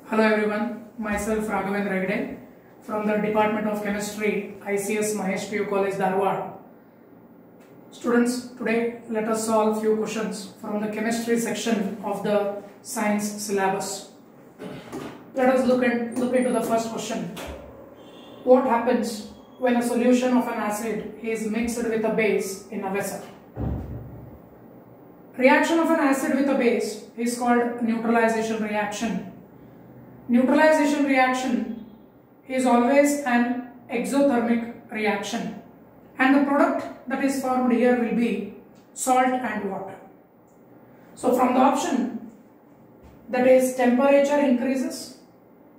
Hello everyone, myself Raghavendra Hegde from the Department of Chemistry, ICS Mahesh PU College, Dharwad. Students, today let us solve few questions from the chemistry section of the science syllabus. Let us look into the first question. What happens when a solution of an acid is mixed with a base in a vessel? Reaction of an acid with a base is called neutralization reaction. Neutralization reaction is always an exothermic reaction, and the product that is formed here will be salt and water. So from the option, that is temperature increases,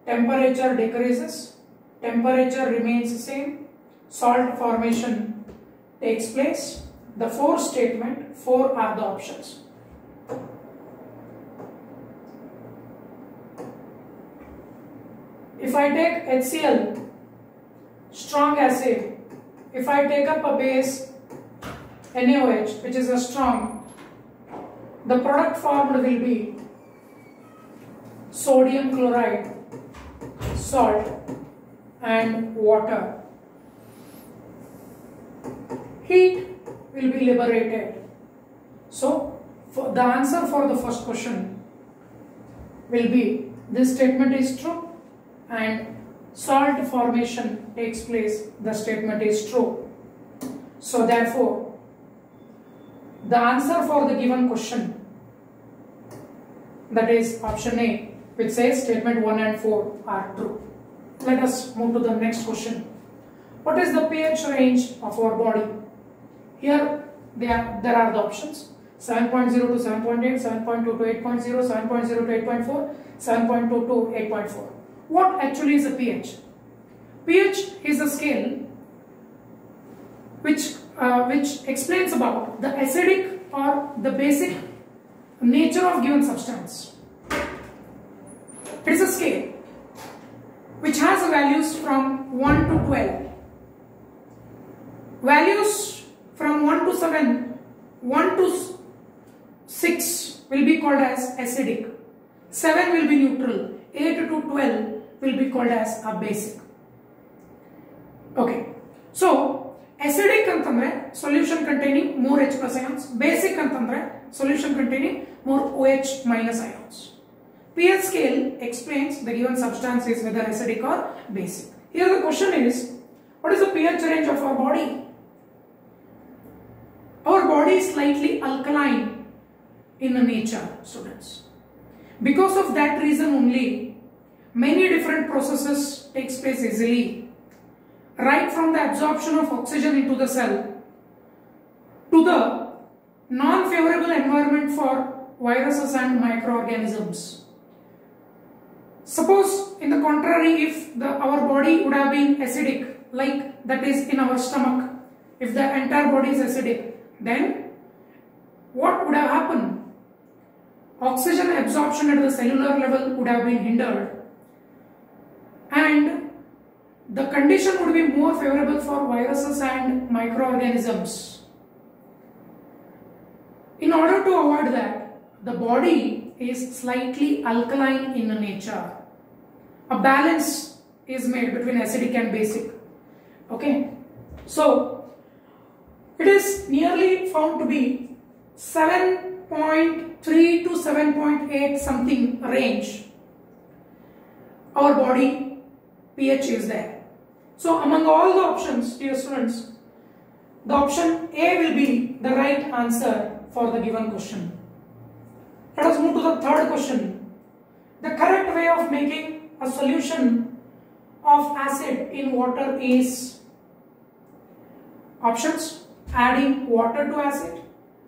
temperature decreases, temperature remains the same, salt formation takes place. The four statement, four are the options. If I take HCl, strong acid, if I take up a base NaOH, which is a strong, the product formed will be sodium chloride, salt and water. Heat will be liberated. So, the answer for the first question will be this statement is true and salt formation takes place, the statement is true. So therefore, the answer for the given question, that is option A, which says statement 1 and 4 are true. Let us move to the next question. What is the pH range of our body? Here there are the options: 7.0 to 7.8, 7.2 to 8.0, 7.0 to 8.4, 7.2 to 8.4. What actually is a pH? pH is a scale which explains about the acidic or the basic nature of given substance. It is a scale which has values from 1 to 12. Values from 1 to 7, 1 to 6 will be called as acidic, 7 will be neutral, 8 to 12 will be called as a basic. Okay, so acidic antandre solution containing more H plus ions, basic antandre solution containing more OH minus ions. pH scale explains the given substance is whether acidic or basic. Here the question is, what is the pH range of our body? Our body is slightly alkaline in nature, students. Because of that reason only, many different processes takes place easily, right from the absorption of oxygen into the cell to the non-favorable environment for viruses and microorganisms. Suppose in the contrary, if our body would have been acidic, like that is in our stomach, if the entire body is acidic, then what would have happened? Oxygen absorption at the cellular level would have been hindered, and the condition would be more favorable for viruses and microorganisms. In order to avoid that, the body is slightly alkaline in nature. A balance is made between acidic and basic. Okay, so it is nearly found to be 7.3 to 7.8 something range. Our body pH is there. So among all the options, dear students, the option A will be the right answer for the given question. Let us move to the third question. The correct way of making a solution of acid in water is options: adding water to acid,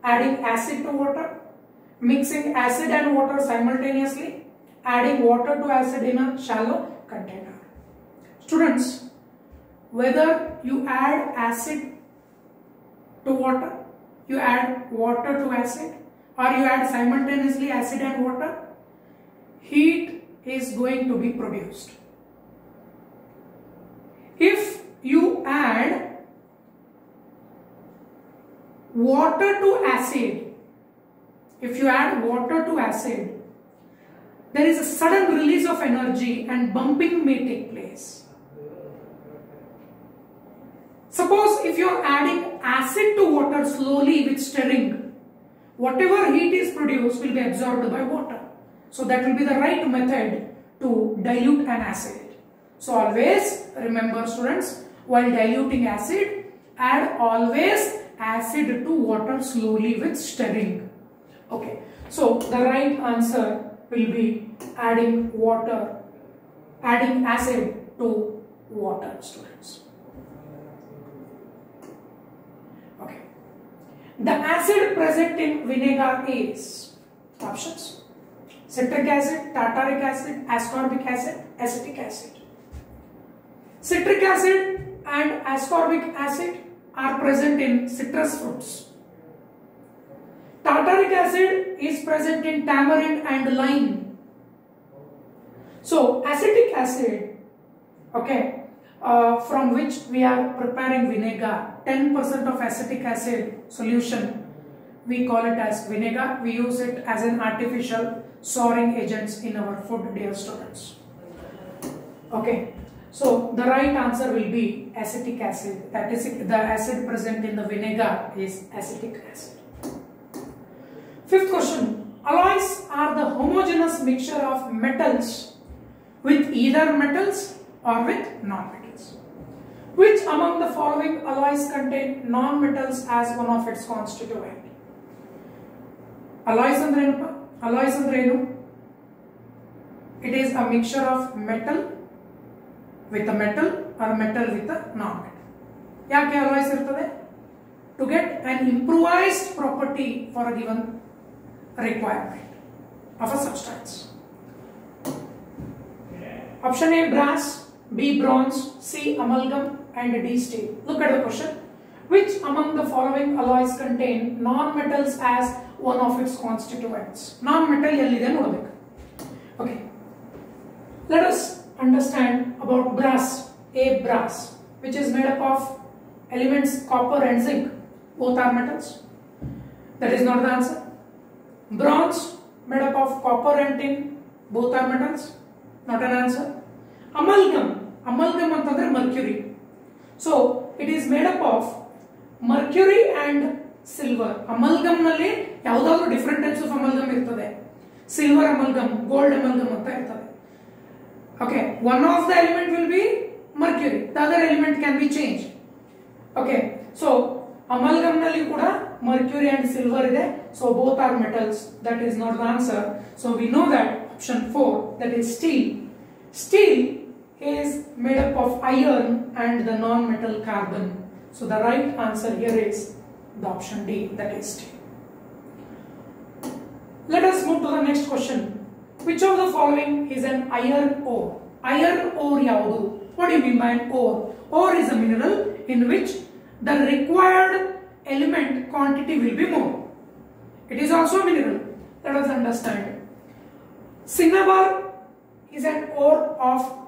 adding acid to water, mixing acid and water simultaneously, adding water to acid in a shallow container. Students, whether you add acid to water, you add water to acid, or you add simultaneously acid and water, heat is going to be produced. If you add water to acid, there is a sudden release of energy and bumping may take place. Suppose if you are adding acid to water slowly with stirring, whatever heat is produced will be absorbed by water. So that will be the right method to dilute an acid. So always remember students, while diluting acid, add always acid to water slowly with stirring. Okay, so the right answer will be adding acid to water, students. Okay, the acid present in vinegar is options: citric acid, tartaric acid, ascorbic acid, acetic acid. Citric acid and ascorbic acid are present in citrus fruits. Tartaric acid is present in tamarind and lime. So acetic acid, okay, from which we are preparing vinegar, 10% of acetic acid solution, we call it as vinegar. We use it as an artificial souring agents in our food, dear students. Okay, so the right answer will be acetic acid. That is, the acid present in the vinegar is acetic acid. Fifth question: alloys are the homogeneous mixture of metals with either metals or with non-metals. Which among the following alloys contain non-metals as one of its constituent? Alloys andrenu? It is a mixture of metal with a metal or metal with a non-metal. Yake alloys irtade? To get an improvised property for a given requirement of a substance. Option A brass, B bronze, C amalgam and D steel. Look at the question. Which among the following alloys contain non-metals as one of its constituents? Non-metal yellide nodಬೇಕು. Okay. Let us understand about brass. A brass, which is made up of elements copper and zinc. Both are metals. That is not the answer. Bronze, made up of copper and tin. Both are metals. Not an answer. Amalgam antandre mercury. So it is made up of mercury and silver. Amalgam nalli yavudadru different types of amalgam irtade. Silver amalgam, gold amalgam anta irtade. Okay, one of the element will be mercury, the other element can be changed. Okay, so amalgam nalli kuda mercury and silver ide, so both are metals. That is not the answer. So we know that option 4, that is steel. Steel is made up of iron and the non-metal carbon. So the right answer here is the option D, that is steel. Let us move to the next question. Which of the following is an iron ore? Iron ore yaudu? What do you mean by an ore? Ore is a mineral in which the required element quantity will be more. It is also a mineral. Let us understand. Cinnabar is an ore of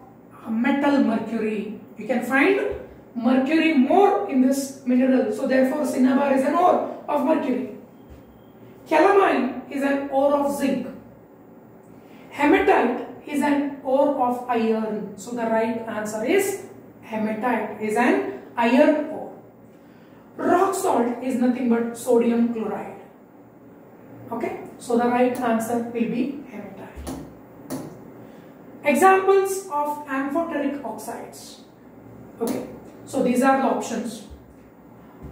metal mercury. You can find mercury more in this mineral. So therefore cinnabar is an ore of mercury. Calamine is an ore of zinc. Hematite is an ore of iron. So the right answer is hematite is an iron ore. Rock salt is nothing but sodium chloride. Okay, so the right answer will be hematite. Examples of amphoteric oxides. Okay, so these are the options.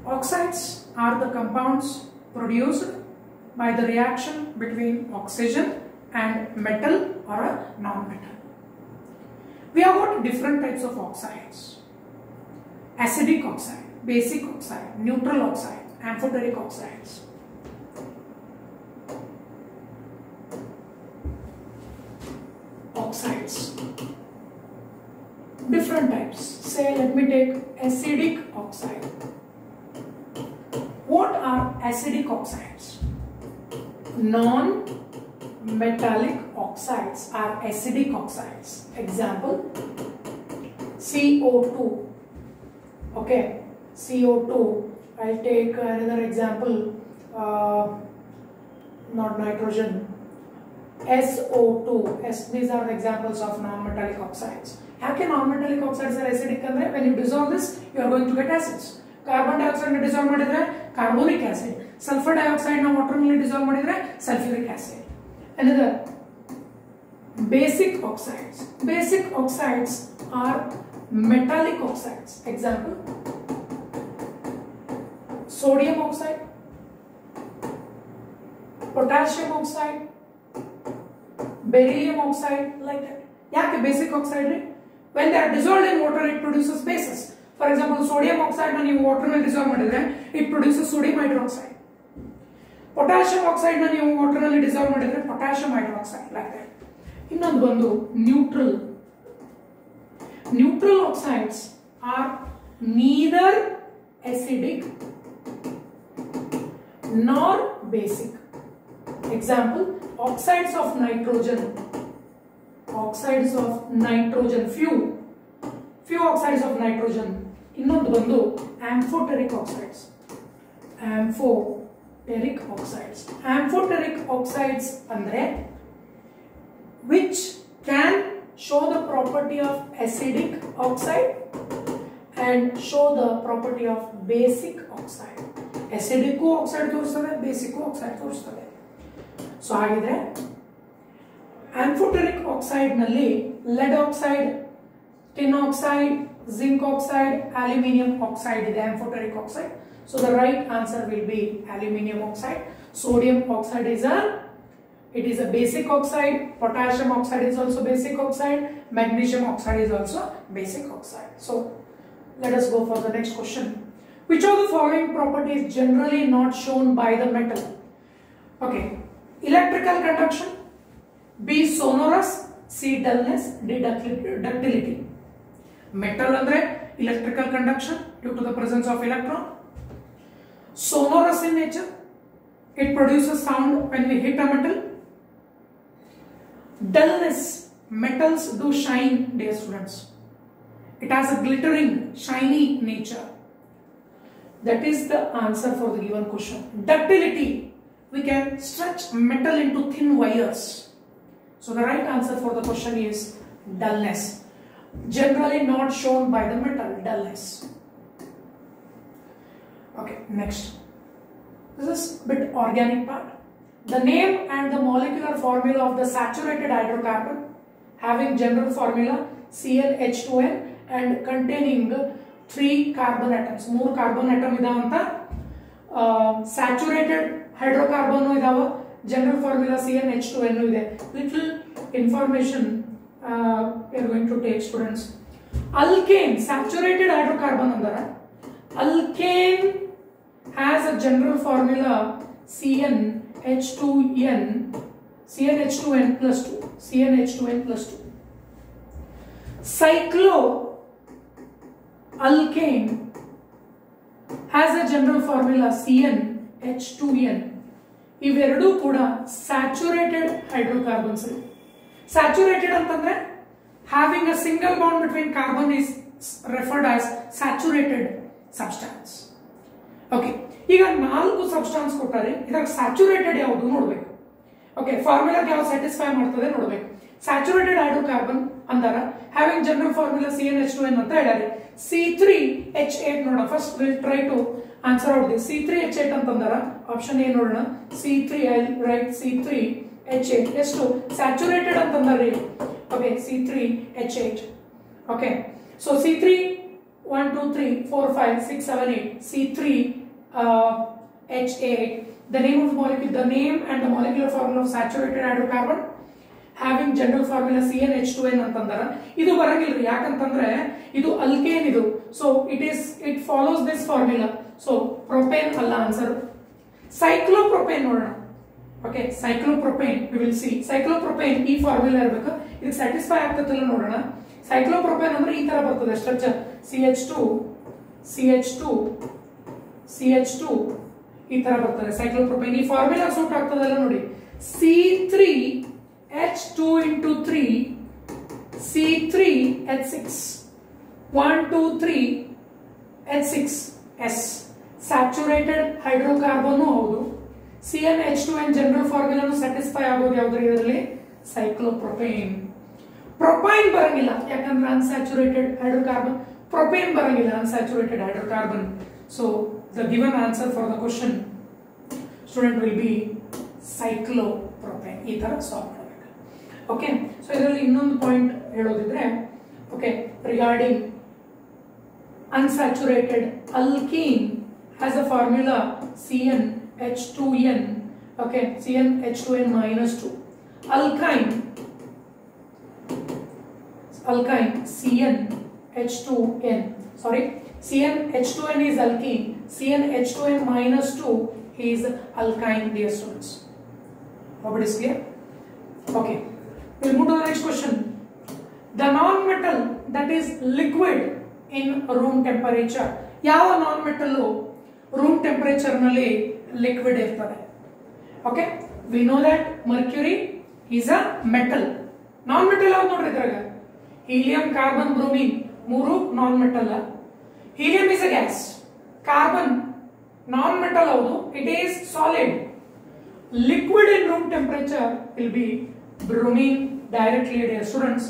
Oxides are the compounds produced by the reaction between oxygen and metal or a non-metal. We have got different types of oxides. Acidic oxide, basic oxide, neutral oxide, amphoteric oxides. Oxides. Different types. Say, let me take acidic oxide. What are acidic oxides? Non-metallic oxides are acidic oxides. Example, CO2. Okay, CO2. I'll take another example, not nitrogen. SO2. These are the examples of non-metallic oxides. How can non-metallic oxides are acidic? When you dissolve this, you are going to get acids. Carbon dioxide dissolve madidre carbonic acid. Sulfur dioxide na water nalli dissolve madidre sulfuric acid. Another, basic oxides. Basic oxides are metallic oxides. Example, sodium oxide, potassium oxide, beryllium oxide, like that. Yake basic oxide? When they are dissolved in water, it produces bases. For example, sodium oxide na ನೀವು water ನಲ್ಲಿ dissolve ಮಾಡಿದ್ರೆ it produces sodium hydroxide. Potassium oxide na ನೀವು water ನಲ್ಲಿ dissolve ಮಾಡಿದ್ರೆ potassium hydroxide, like that. ಇನ್ನೊಂದು ಬಂದು neutral. Neutral oxides are neither acidic nor basic. Example, oxides of nitrogen. Oxides of nitrogen, few oxides of nitrogen. ಇನ್ನೊಂದು ಬಂದು amphoteric oxides. Amphoteric oxides. Amphoteric oxides andre which can show the property of acidic oxide and show the property of basic oxide. Acidic oxide ತೋರಿಸ್ತದೆ, basic oxide ತೋರಿಸ್ತದೆ. So ಹಾಗಿದ್ರೆ amphoteric oxide ನಲ್ಲಿ lead oxide, tin oxide, zinc oxide, aluminium oxide is amphoteric oxide. So the right answer will be aluminium oxide. Sodium oxide is a basic oxide. Potassium oxide is also basic oxide. Magnesium oxide is also basic oxide. So let us go for the next question. Which of the following properties generally not shown by the metal? Okay, electrical conduction, B sonorous, C dullness, D ductility. Metal andre electrical conduction due to the presence of electron. Sonorous in nature, it produces sound when we hit a metal. Dullness, metals do shine, dear students. It has a glittering, shiny nature. That is the answer for the given question. Ductility, we can stretch metal into thin wires. So the right answer for the question is dullness. Generally not shown by the metal, dullness. Okay, next. This is a bit organic part. The name and the molecular formula of the saturated hydrocarbon having general formula CnH2n and containing 3 carbon atoms. 3 carbon atom idavanta saturated hydrocarbon idava, general formula CnH2n ide. Little information we are going to take, students. Alkane, saturated hydrocarbon andara alkane has a general formula CnH2n plus 2. CnH2n plus 2. Cycloalkane has a general formula CnH2n. ಇವೆರಡೂ ಕೂಡ saturated hydrocarbons. Saturated ಅಂತಂದ್ರೆ having a single bond between carbon is referred as saturated substance. Okay, ಈಗ 4 ಸಬ್ಸ್ಟಾನ್ಸ್ ಕೊಟ್ಟಾರೆ, ಇದ್ರಾಗ saturated ಯಾವುದು ನೋಡ್ಬೇಕು. Okay, ಫಾರ್ಮುಲಾಗೆ ಯಾವ್ದು satisfy ಮಾಡ್ತದೆ ನೋಡ್ಬೇಕು. ಸ್ಯಾಚುರೇಟೆಡ್ ಹೈಡ್ರೋಕಾರ್ಬನ್ ಅಂದಾರ ಹ್ಯಾವಿಂಗ್ ಜನರಲ್ ಫಾರ್ಮುಲಾ CnH2n ಅಂತ ಹೇಳ್ಯಾರೆ. C3H8 ನೋಡೋಣ. First will try to answer out this. C3H8 ಅಂತಂದಾರ ಆಪ್ಷನ್ ಎ ನೋಡೋಣ. C3 ಐ ರೈಟ್ C3H8 ಎಷ್ಟು ಸ್ಯಾಚುರೇಟೆಡ್ ಅಂತಂದಾರೆ. Okay, C3H8. Okay, so C3 1 2 3 4 5 6 7 8 C3H8. The name of the molecule, the name and the molecular formula of saturated hydrocarbon having general formula CnH2n ಅಂತಂದಾರ. ಇದು ಬರಂಗಿಲ್ರಿ, ಯಾಕಂತಂದ್ರೆ ಇದು alkane ಇದು. So it follows this formula. So propane ಅಲ್ಲ answer. Cyclopropane ನೋಡೋಣ. Okay, cyclopropane we will see. Cyclopropane ಈ formula ಇರಬೇಕು. ಇದು ಸ್ಯಾಟಿಸ್ಫೈ ಆಗ್ತದಲ್ಲ ನೋಡೋಣ. ಸೈಕ್ಲೋಪ್ರೊಪೇನ್ ಅಂದ್ರೆ ಈ ತರ ಬರ್ತದೆ ಸ್ಟ್ರಕ್ಚರ್. CH2 ಈ ತರ ಬರ್ತದೆ ಸೈಕ್ಲೋಪ್ರೊಪೇನ್. ಈ ಫಾರ್ಮುಲಾ ಸೂಟ್ ಆಗ್ತದಲ್ಲ ನೋಡಿ. C3H2 into 3 C3H6 1 2 3 H6S. Saturated hydrocarbon ಹೌದು, CnH2n ಜನರಲ್ ಫಾರ್ಮುಲಾನು ಸ್ಯಾಟಿಸ್ಫೈ ಆಗೋದು ಯಾವ್ದ್ರ ಇದರಲ್ಲಿ ಸೈಕ್ಲೋಪ್ರೊಪೇನ್. ಪ್ರೊಪೈನ್ ಬರಂಗಿಲ್ಲ ಯಾಕಂದ್ರೆ ಅನ್ಸ್ಯಾಚುರೇಟೆಡ್ ಹೈಡ್ರೋಕಾರ್ಬನ್, ಪ್ರೊಪೇನ್ ಬರಂಗಿಲ್ಲ unsaturated hydrocarbon. So the given answer for the question student will be cyclopropane. ಈ ತರ ಸಾಲ್ವ್ ಮಾಡಬೇಕು. ಓಕೆ, ಸೊ ಇದರಲ್ಲಿ ಇನ್ನೊಂದು ಪಾಯಿಂಟ್ ಹೇಳೋದಿದ್ರೆ, okay, regarding unsaturated alkene has a formula CnH2n. Okay, CnH2n minus 2. Alkyne CnH2n. Sorry, CnH2n is alkene. CnH2n minus 2 is alkyne, dear students. Hope it is clear. Okay, we'll move to the next question. The non-metal that is liquid in room temperature. ಯಾವ non metal room temperature ನಲ್ಲಿ liquid ಇರ್ತದೆ? Okay, we know that mercury is a metal. Non metal ಯಾವ್ದು ನೋಡ್ರಿ ಇದ್ರಾಗ? Helium, carbon, bromine ಮೂರು non metal. Helium is a gas, carbon non metal ಹೌದು, it is solid. Liquid in room temperature will be bromine directly, dear students.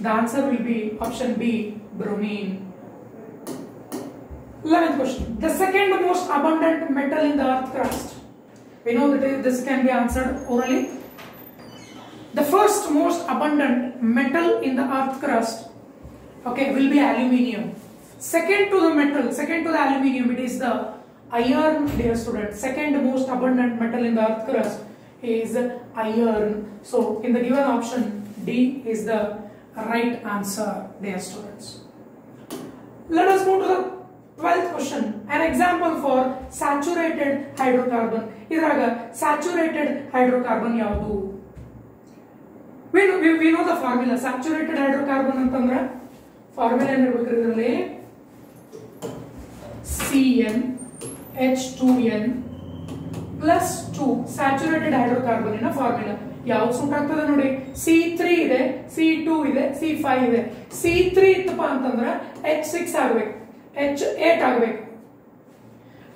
The answer will be option B, bromine. 11th question. The second most abundant metal in the earth crust. We know that this can be answered orally. The first most abundant metal in the earth crust, okay, will be aluminium. Second to the metal, second to the aluminium, it is the iron, dear students. Second most abundant metal in the earth crust is iron. So in the given option, D is the right answer, dear students. Let us move to the 12th question. An example for saturated hydrocarbon. ಇದ್ರಾಗ saturated hydrocarbon ಯಾವುದು? We know the formula. Saturated hydrocarbon ಅಂತಂದ್ರೆ formula ಏನಿರಬೇಕು ಇದರಲ್ಲಿ? CnH2n plus 2. Saturated hydrocarbon ಇನ formula ಯಾವ್ದು suit ಆಗ್ತದೆ ನೋಡಿ? C3 ಇದೆ, C2 ಇದೆ, C5 ಇದೆ. C3 ಇತ್ತಪ್ಪ ಅಂತಂದ್ರೆ H6 ಆಗ್ಬೇಕು, H8 ಆಗ್ಬೇಕು.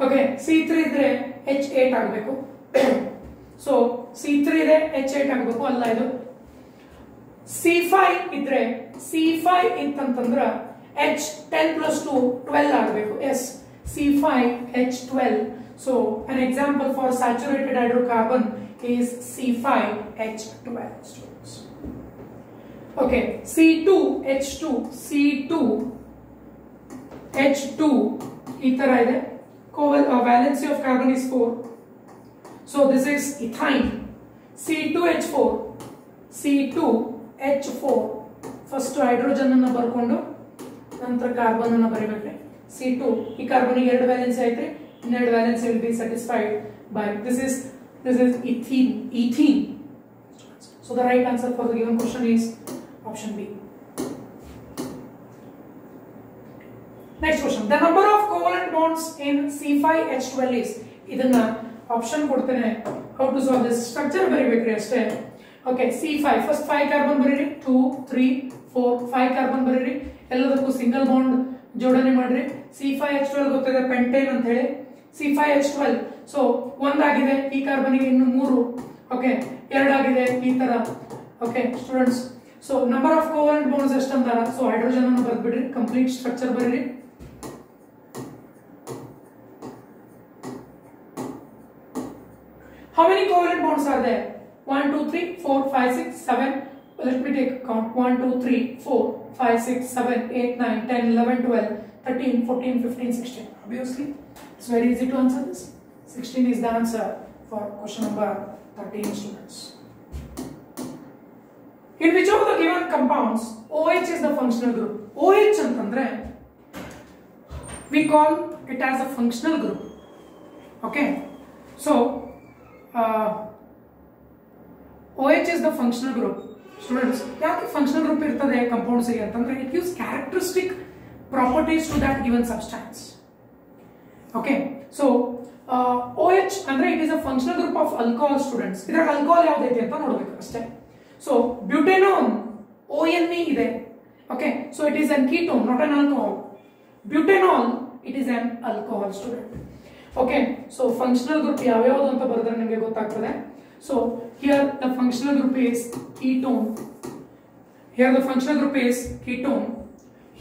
ಓಕೆ, C3 ಇದ್ರೆ H8 ಆಗ್ಬೇಕು. ಸೊ C3 ಇದೆ, H8 ಆಗ್ಬೇಕು, ಅಲ್ಲ ಇದು. C5 ಇದ್ರೆ C5 ಇತ್ತಂತಂದ್ರ H10 plus 2 12 ಆಗ್ಬೇಕು. Yes, C5H12. So an example for saturated hydrocarbon is C5H12, students. Okay, C2H2, C2H2 ಈ ತರ ಇದೆ. Valency of carbon is 4. So this is ethine. C2H4, C2H4. First hydrogen ಅನ್ನು ಬರ್ಕೊಂಡು ನಂತರ ಕಾರ್ಬನ್ ಅನ್ನು ಬರೀಬೇಕು. C2 ಈ ಕಾರ್ಬನ್ ಗೆ 2 ವ್ಯಾಲೆನ್ಸಿ ಐತೆ, ಇನ್ನೆರಡು valency will be satisfied by this is ethene. So the right answer for the given question is option B. Next question. The number of covalent bonds in C5H12 is. ಇದನ್ನ option ಕೊಡ್ತೇನೆ. How to solve this? Structure ಬರೀಬೇಕ್ರಿ ಅಷ್ಟೇ. Okay, C5 first 5 carbon ಬರೀರಿ, 2 3 4 5 carbon ಬರೀರಿ, ಎಲ್ಲದಕ್ಕೂ single bond ಜೋಡಣೆ ಮಾಡ್ರಿ. C5H12 ಗೊತ್ತಿದೆ pentane ಅಂತ ಹೇಳಿ. C5H12 ಸೊ ಒಂದಾಗಿದೆ, ಈ ಕಾರ್ಬನ್ ಗೆ ಇನ್ನು 3, ಓಕೆ, ಎರಡಾಗಿದೆ, ಈ ತರ. Okay students, so number of covalent bonds ಎಷ್ಟು ಅಂತಾರ? ಸೊ ಹೈಡ್ರೋಜನ್ ಅನ್ನು ಬರೆದ್ಬಿಡ್ರಿ, ಕಂಪ್ಲೀಟ್ ಸ್ಟ್ರಕ್ಚರ್ ಬರೀರಿ. How many covalent bonds are there? 1 2 3 4 5 6 7. Let me take count. 1 2 3 4 5 6 7 8 9 10 11 12 13 14 15 16. Obviously it's very easy to answer this. 16 is the answer for question number 13, students. In which of the given compounds OH is the functional group? OH antandre we call it as a functional group. Okay, so OH is the functional group. Students, ಯಾಕೆ functional group ಇರ್ತದೆ compounds ಗೆ ಅಂತಂದ್ರೆ it gives characteristic properties to that given substance. Okay, so OH ಅಂದ್ರೆ it is a functional group of alcohol. Students, ಇದ್ರಾಗ alcohol ಯಾವ್ದೈತಿ ಅಂತ ನೋಡ್ಬೇಕು ಅಷ್ಟೇ. ಸೊ ಬ್ಯೂಟೆನಾನ್ ONE ಇದೆ. Okay, so it is an ketone, not an alcohol. Butanol it is an alcohol, student. Okay so functional group ಯಾವ್ಯಾವುದು ಅಂತ ಬರೆದ್ರೆ ನಿಮಗೆ ಗೊತ್ತಾಗ್ತದೆ. So here the functional group is ketone. Here the functional group is ketone.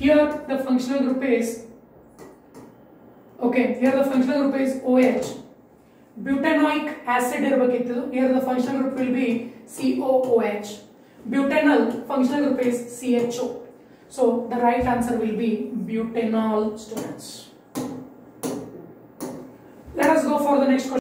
Here the functional group is here the functional group is OH. Butanoic acid irabekittu. Here the functional group will be COOH. Butanol functional group is CHO. So the right answer will be butanol, students. Let us go for the next question.